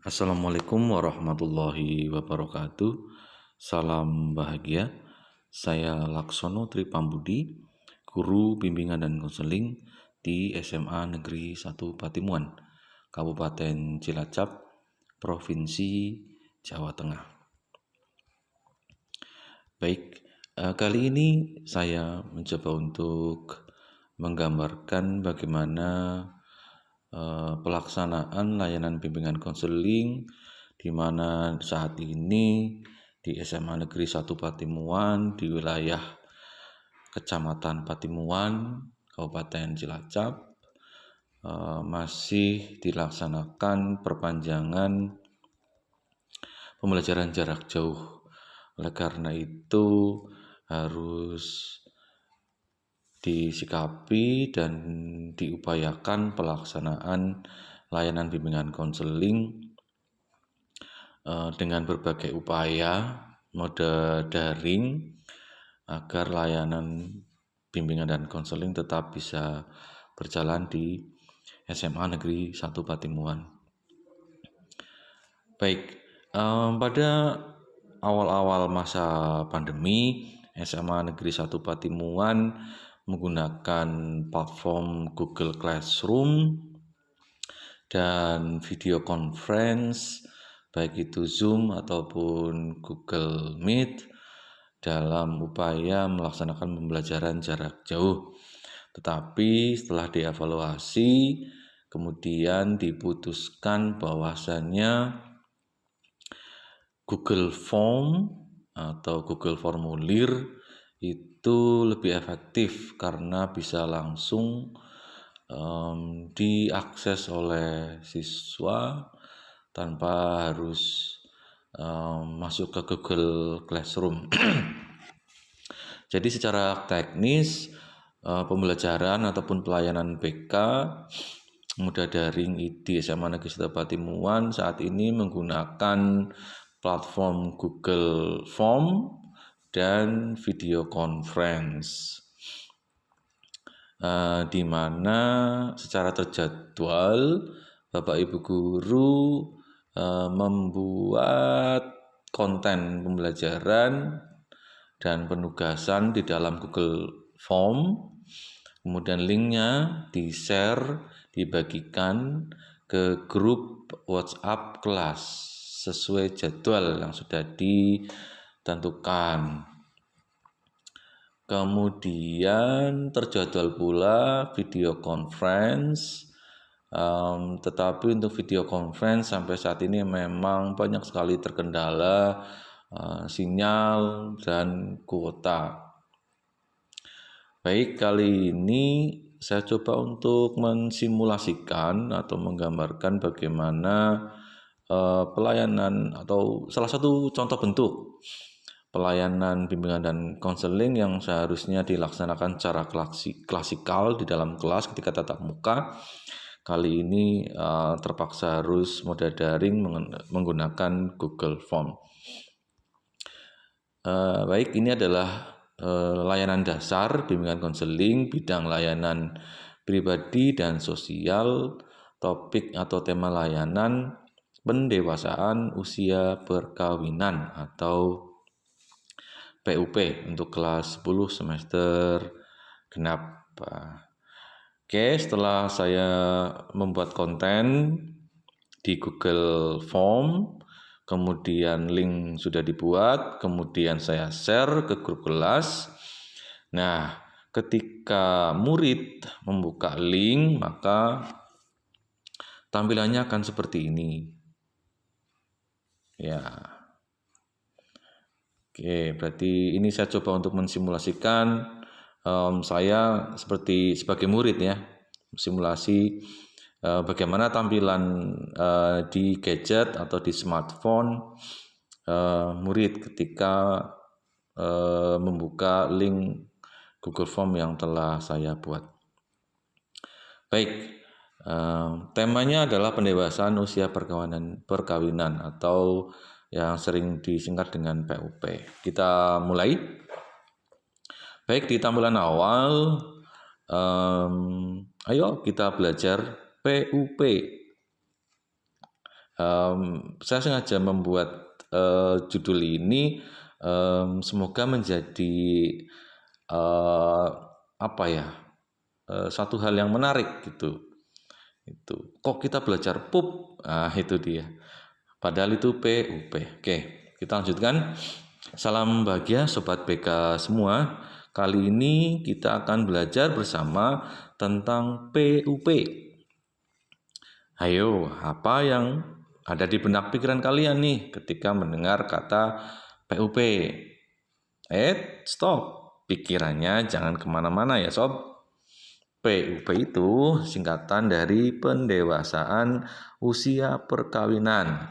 Assalamualaikum warahmatullahi wabarakatuh. Salam bahagia. Saya Laksono Tripambudi, guru bimbingan dan konseling di SMA Negeri 1 Patimuan, Kabupaten Cilacap, Provinsi Jawa Tengah. Baik, kali ini saya mencoba untuk menggambarkan bagaimana pelaksanaan layanan bimbingan konseling di mana saat ini di SMA Negeri 1 Patimuan di wilayah Kecamatan Patimuan, Kabupaten Cilacap masih dilaksanakan perpanjangan pembelajaran jarak jauh. Oleh karena itu harus disikapi dan diupayakan pelaksanaan layanan bimbingan konseling dengan berbagai upaya mode daring agar layanan bimbingan dan konseling tetap bisa berjalan di SMA Negeri 1 Patimuan. Baik, pada awal-awal masa pandemi, SMA Negeri 1 Patimuan menggunakan platform Google Classroom dan video conference, baik itu Zoom ataupun Google Meet, dalam upaya melaksanakan pembelajaran jarak jauh. Tetapi setelah dievaluasi, kemudian diputuskan bahwasannya Google Form atau Google Formulir itu lebih efektif karena bisa langsung diakses oleh siswa tanpa harus masuk ke Google Classroom. Jadi secara teknis pembelajaran ataupun pelayanan BK mudah daring di SMA Negeri 1 Patimuan saat ini menggunakan platform Google Form dan video conference, di mana secara terjadwal Bapak Ibu guru membuat konten pembelajaran dan penugasan di dalam Google Form, kemudian linknya di-share, dibagikan ke grup WhatsApp kelas sesuai jadwal yang sudah ditentukan. Kemudian terjadwal pula video conference, tetapi untuk video conference sampai saat ini memang banyak sekali terkendala sinyal dan kuota. Baik, kali ini saya coba untuk mensimulasikan atau menggambarkan bagaimana pelayanan atau salah satu contoh bentuk pelayanan bimbingan dan konseling yang seharusnya dilaksanakan secara klasikal di dalam kelas ketika tatap muka. Kali ini terpaksa harus mode daring menggunakan Google Form. Baik, ini adalah layanan dasar bimbingan konseling bidang layanan pribadi dan sosial. Topik atau tema layanan pendewasaan usia perkawinan atau PUP untuk kelas 10 semester genap. Oke, setelah saya membuat konten di Google Form, kemudian link sudah dibuat, kemudian saya share ke grup kelas. Nah, ketika murid membuka link, maka tampilannya akan seperti ini. Ya. Oke, berarti ini saya coba untuk mensimulasikan saya sebagai murid ya, simulasi bagaimana tampilan di gadget atau di smartphone murid ketika membuka link Google Form yang telah saya buat. Baik, temanya adalah pendewasaan usia perkawinan atau yang sering disingkat dengan PUP. Kita mulai. Baik, di tampilan awal, ayo kita belajar PUP. Saya sengaja membuat judul ini semoga menjadi satu hal yang menarik gitu. Itu kok kita belajar pup, itu dia. Padahal itu PUP. Oke, kita lanjutkan. Salam bahagia Sobat BK semua. Kali ini kita akan belajar bersama tentang PUP. Ayo, apa yang ada di benak pikiran kalian nih ketika mendengar kata PUP? Stop. Pikirannya jangan kemana-mana ya sob. PUP itu singkatan dari pendewasaan usia perkawinan.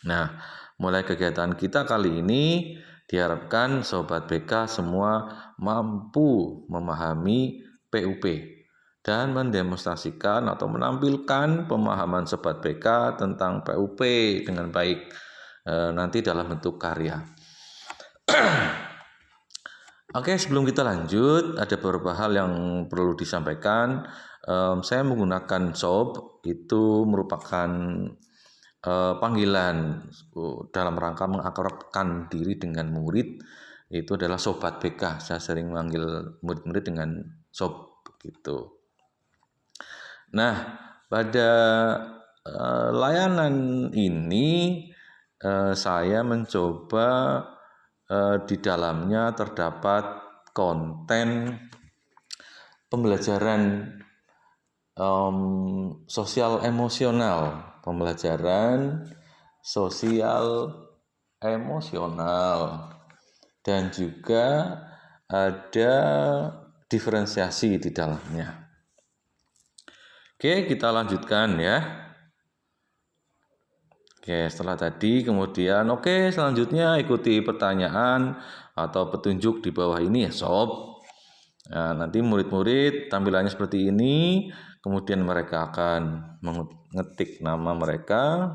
Nah, mulai kegiatan kita kali ini diharapkan Sobat BK semua mampu memahami PUP dan mendemonstrasikan atau menampilkan pemahaman Sobat BK tentang PUP dengan baik nanti dalam bentuk karya. Oke, sebelum kita lanjut, ada beberapa hal yang perlu disampaikan. Saya menggunakan sob, itu merupakan panggilan dalam rangka mengakrabkan diri dengan murid. Itu adalah Sobat BK. Saya sering manggil murid-murid dengan sob gitu. Nah, pada layanan ini saya mencoba di dalamnya terdapat konten pembelajaran sosial emosional, dan juga ada diferensiasi di dalamnya. Oke, kita lanjutkan ya. Oke, setelah tadi kemudian selanjutnya ikuti pertanyaan atau petunjuk di bawah ini ya sob. Nah, nanti murid-murid tampilannya seperti ini, kemudian mereka akan mengetik nama mereka.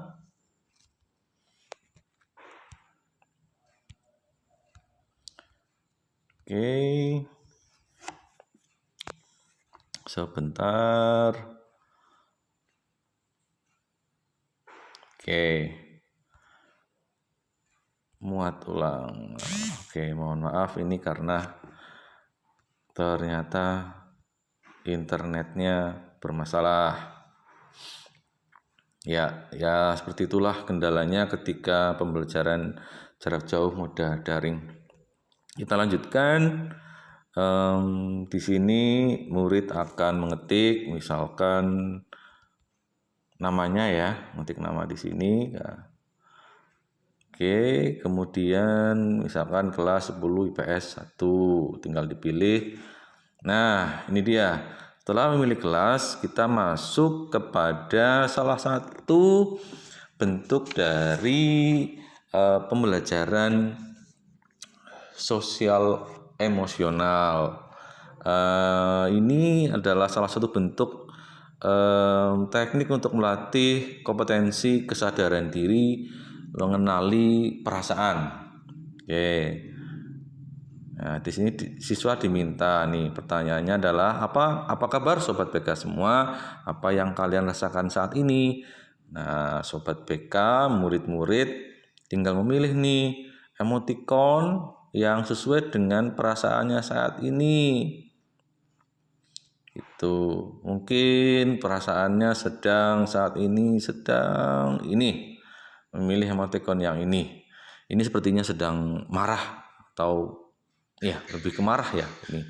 Oke. Sebentar. Oke, muat ulang. Oke, mohon maaf ini karena ternyata internetnya bermasalah. Ya seperti itulah kendalanya ketika pembelajaran jarak jauh moda daring. Kita lanjutkan. Di sini murid akan mengetik misalkan namanya ya, ngetik nama di sini. Oke, kemudian misalkan kelas 10 IPS 1, tinggal dipilih. Nah, ini dia. Setelah memilih kelas, kita masuk kepada salah satu bentuk dari pembelajaran sosial emosional. Ini adalah salah satu bentuk teknik untuk melatih kompetensi kesadaran diri, mengenali perasaan. Oke. Nah, di sini siswa diminta nih, pertanyaannya adalah apa kabar Sobat BK semua? Apa yang kalian rasakan saat ini? Nah, Sobat BK, murid-murid tinggal memilih nih emoticon yang sesuai dengan perasaannya saat ini. Itu mungkin perasaannya saat ini sedang memilih emoticon yang ini sepertinya sedang marah atau ya lebih ke marah ya ini.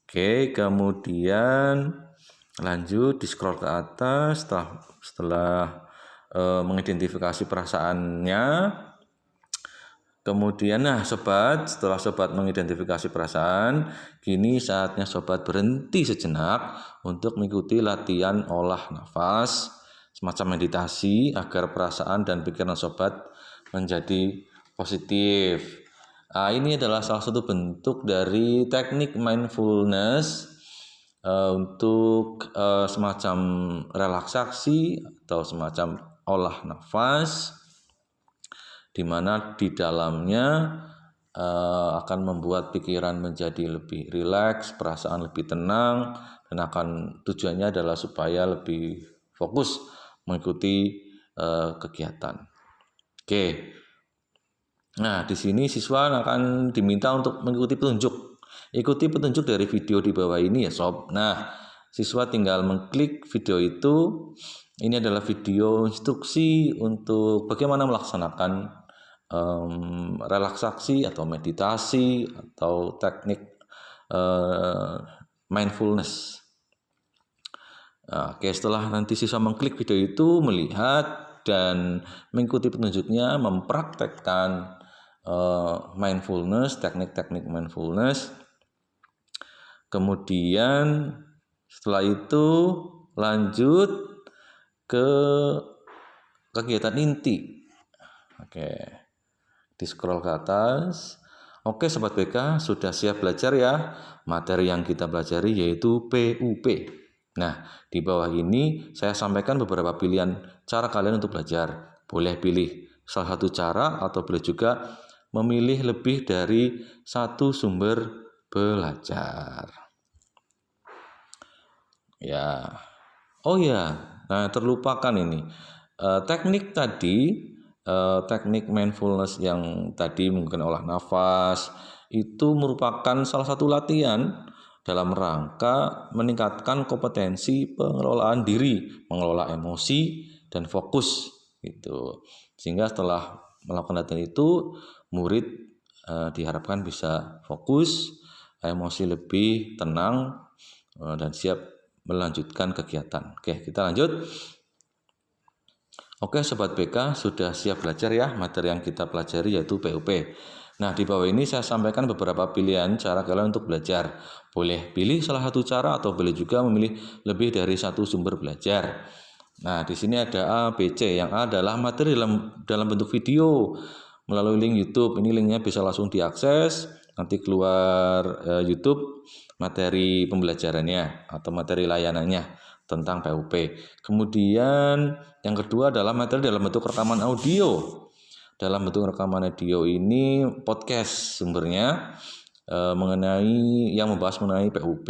Oke, kemudian lanjut di scroll ke atas setelah mengidentifikasi perasaannya. Kemudian setelah sobat mengidentifikasi perasaan, kini saatnya sobat berhenti sejenak untuk mengikuti latihan olah nafas, semacam meditasi agar perasaan dan pikiran sobat menjadi positif. Ini adalah salah satu bentuk dari teknik mindfulness untuk semacam relaksasi atau semacam olah nafas, di mana di dalamnya akan membuat pikiran menjadi lebih rileks, perasaan lebih tenang, dan tujuannya adalah supaya lebih fokus mengikuti kegiatan. Oke. Nah, di sini siswa akan diminta untuk mengikuti petunjuk. Ikuti petunjuk dari video di bawah ini ya sob. Nah, siswa tinggal mengklik video itu. Ini adalah video instruksi untuk bagaimana melaksanakan relaksasi atau meditasi atau teknik mindfulness. Nah, oke, setelah nanti siswa mengklik video itu, melihat dan mengikuti petunjuknya, mempraktekkan mindfulness, teknik-teknik mindfulness. Kemudian setelah itu lanjut ke kegiatan inti. Oke, di scroll ke atas. Oke Sobat BK, sudah siap belajar ya? Materi yang kita pelajari yaitu PUP. Nah, di bawah ini saya sampaikan beberapa pilihan cara kalian untuk belajar. Boleh pilih salah satu cara atau boleh juga memilih lebih dari satu sumber belajar. Ya. Oh ya, nah terlupakan ini. Teknik tadi, teknik mindfulness yang tadi mungkin olah nafas, itu merupakan salah satu latihan dalam rangka meningkatkan kompetensi pengelolaan diri, mengelola emosi dan fokus gitu. Sehingga setelah melakukan latihan itu, murid diharapkan bisa fokus, emosi lebih tenang dan siap melanjutkan kegiatan. Oke, kita lanjut. Oke, Sobat BK, sudah siap belajar ya? Materi yang kita pelajari yaitu PUP. Nah, di bawah ini saya sampaikan beberapa pilihan cara kalian untuk belajar. Boleh pilih salah satu cara atau boleh juga memilih lebih dari satu sumber belajar. Nah, di sini ada A, B, C. Yang A adalah materi dalam bentuk video melalui link YouTube. Ini linknya bisa langsung diakses. Nanti keluar YouTube materi pembelajarannya atau materi layanannya tentang PUP. Kemudian yang kedua adalah materi dalam bentuk rekaman audio. Dalam bentuk rekaman audio ini podcast sumbernya yang membahas mengenai PUP.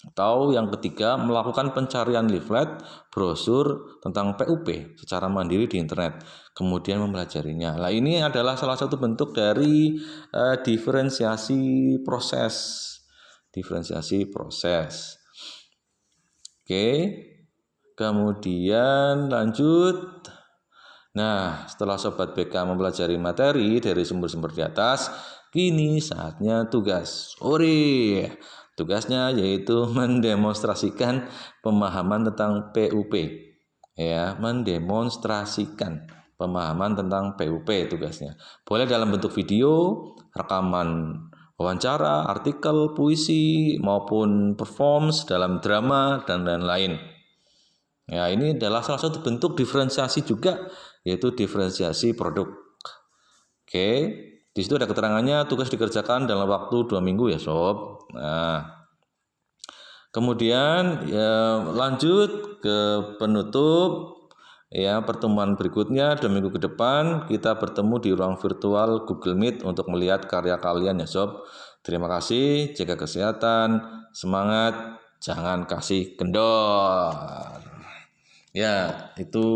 Atau yang ketiga, melakukan pencarian leaflet, brosur tentang PUP secara mandiri di internet, kemudian mempelajarinya. Nah, ini adalah salah satu bentuk dari diferensiasi proses. Oke, kemudian lanjut. Nah, setelah Sobat BK mempelajari materi dari sumber-sumber di atas, kini saatnya tugas. Tugasnya yaitu mendemonstrasikan pemahaman tentang PUP. Ya, mendemonstrasikan pemahaman tentang PUP tugasnya. Boleh dalam bentuk video, rekaman wawancara, artikel, puisi, maupun performance dalam drama dan lain-lain. Ya, ini adalah salah satu bentuk diferensiasi juga, yaitu diferensiasi produk. Oke, di situ ada keterangannya tugas dikerjakan dalam waktu 2 minggu ya sob. Nah, kemudian ya, lanjut ke penutup. Ya, pertemuan berikutnya 2 minggu ke depan kita bertemu di ruang virtual Google Meet untuk melihat karya kalian ya sob. Terima kasih, jaga kesehatan, semangat, jangan kasih kendor. Ya, itu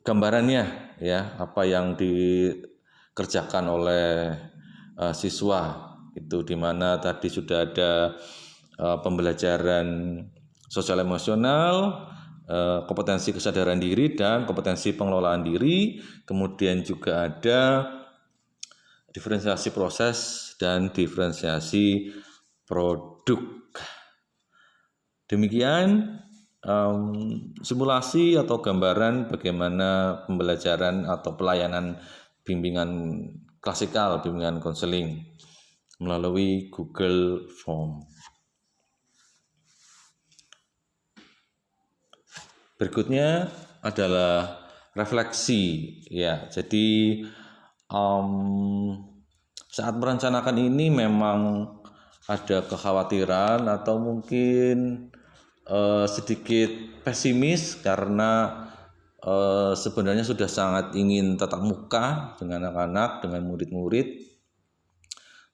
gambarannya ya, apa yang dikerjakan oleh siswa itu, dimana tadi sudah ada pembelajaran sosial emosional, kompetensi kesadaran diri dan kompetensi pengelolaan diri, kemudian juga ada diferensiasi proses dan diferensiasi produk. Demikian simulasi atau gambaran bagaimana pembelajaran atau pelayanan bimbingan klasikal, bimbingan konseling melalui Google Form. Berikutnya adalah refleksi ya. Jadi saat merencanakan ini memang ada kekhawatiran atau mungkin sedikit pesimis karena sebenarnya sudah sangat ingin tatap muka dengan anak-anak, dengan murid-murid,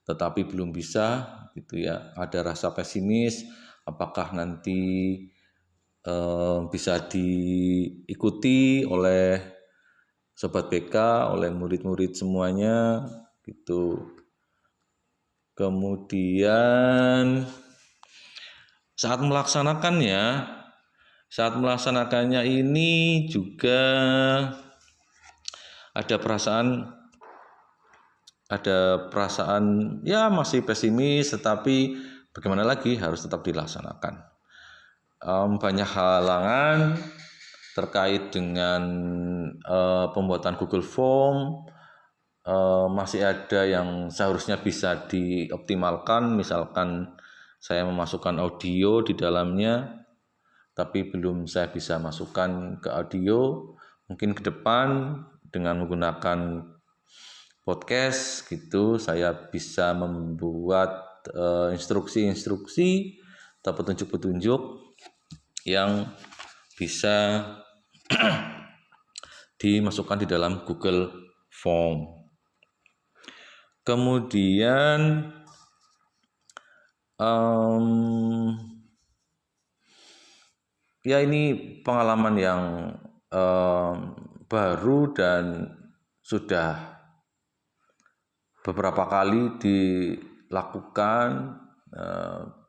tetapi belum bisa gitu ya. Ada rasa pesimis, apakah nanti bisa diikuti oleh Sobat BK, oleh murid-murid semuanya gitu. Kemudian saat melaksanakannya ini juga ada perasaan ya masih pesimis, tetapi bagaimana lagi, harus tetap dilaksanakan. Banyak halangan terkait dengan pembuatan Google Form, masih ada yang seharusnya bisa dioptimalkan, misalkan saya memasukkan audio di dalamnya, tapi belum saya bisa masukkan ke audio. Mungkin ke depan dengan menggunakan podcast gitu, saya bisa membuat instruksi-instruksi atau petunjuk-petunjuk yang bisa dimasukkan di dalam Google Form. Kemudian ya ini pengalaman yang baru dan sudah beberapa kali dilakukan,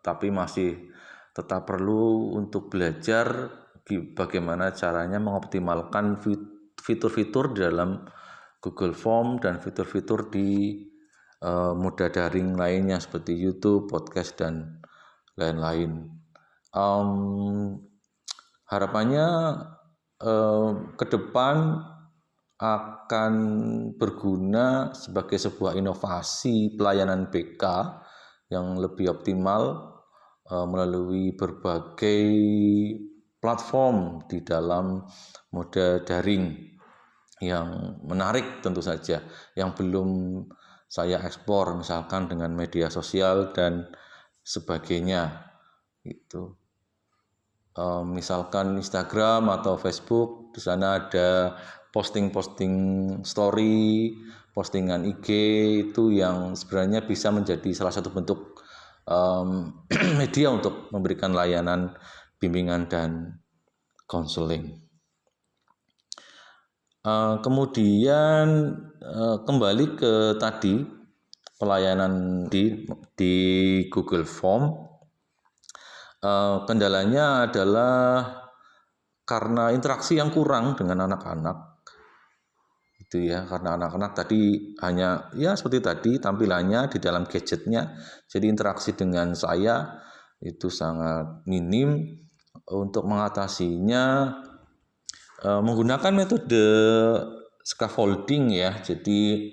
tapi masih tetap perlu untuk belajar bagaimana caranya mengoptimalkan fitur-fitur di dalam Google Form dan fitur-fitur di moda daring lainnya seperti YouTube, podcast, dan lain-lain. Harapannya ke depan akan berguna sebagai sebuah inovasi pelayanan BK yang lebih optimal melalui berbagai platform di dalam moda daring yang menarik tentu saja, yang belum saya ekspor misalkan dengan media sosial dan sebagainya gitu. Misalkan Instagram atau Facebook, di sana ada posting-posting story, postingan IG itu yang sebenarnya bisa menjadi salah satu bentuk media untuk memberikan layanan bimbingan dan konseling. Kemudian kembali ke tadi pelayanan di Google Form, kendalanya adalah karena interaksi yang kurang dengan anak-anak. Itu ya, karena anak-anak tadi hanya ya seperti tadi tampilannya di dalam gadgetnya, jadi interaksi dengan saya itu sangat minim. Untuk mengatasinya menggunakan metode scaffolding ya, jadi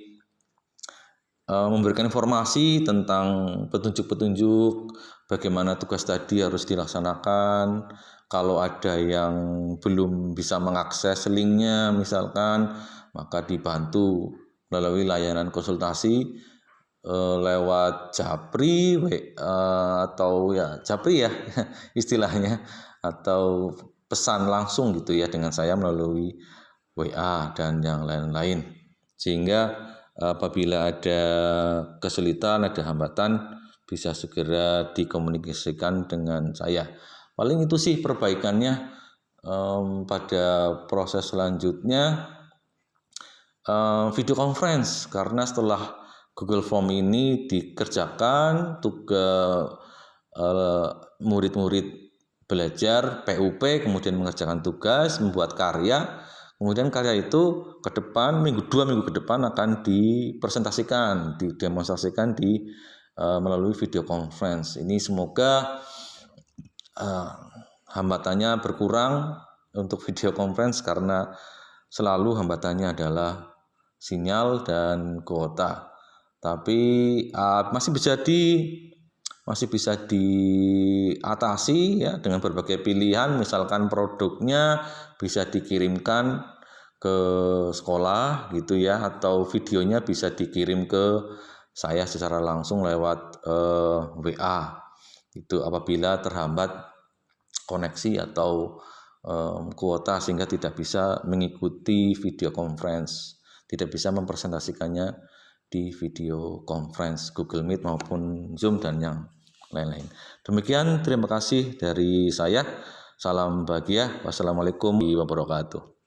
memberikan informasi tentang petunjuk-petunjuk bagaimana tugas tadi harus dilaksanakan. Kalau ada yang belum bisa mengakses linknya misalkan, maka dibantu melalui layanan konsultasi lewat Japri atau ya Japri ya istilahnya, atau pesan langsung gitu ya dengan saya melalui WA dan yang lain-lain. Sehingga apabila ada kesulitan, ada hambatan, bisa segera dikomunikasikan dengan saya. Paling itu sih perbaikannya. Pada proses selanjutnya video conference, karena setelah Google Form ini dikerjakan, tugas murid-murid belajar PUP, kemudian mengerjakan tugas, membuat karya. Kemudian karya itu ke depan, 2 minggu ke depan akan dipresentasikan, didemonstrasikan melalui video conference. Ini semoga hambatannya berkurang untuk video conference, karena selalu hambatannya adalah sinyal dan kuota. Tapi masih bisa diatasi ya dengan berbagai pilihan. Misalkan produknya bisa dikirimkan ke sekolah gitu ya, atau videonya bisa dikirim ke saya secara langsung lewat WA. Itu apabila terhambat koneksi atau kuota sehingga tidak bisa mengikuti video conference, tidak bisa mempresentasikannya di video conference Google Meet maupun Zoom dan yang lain-lain. Demikian, terima kasih dari saya. Salam bahagia. Wassalamualaikum warahmatullahi wabarakatuh.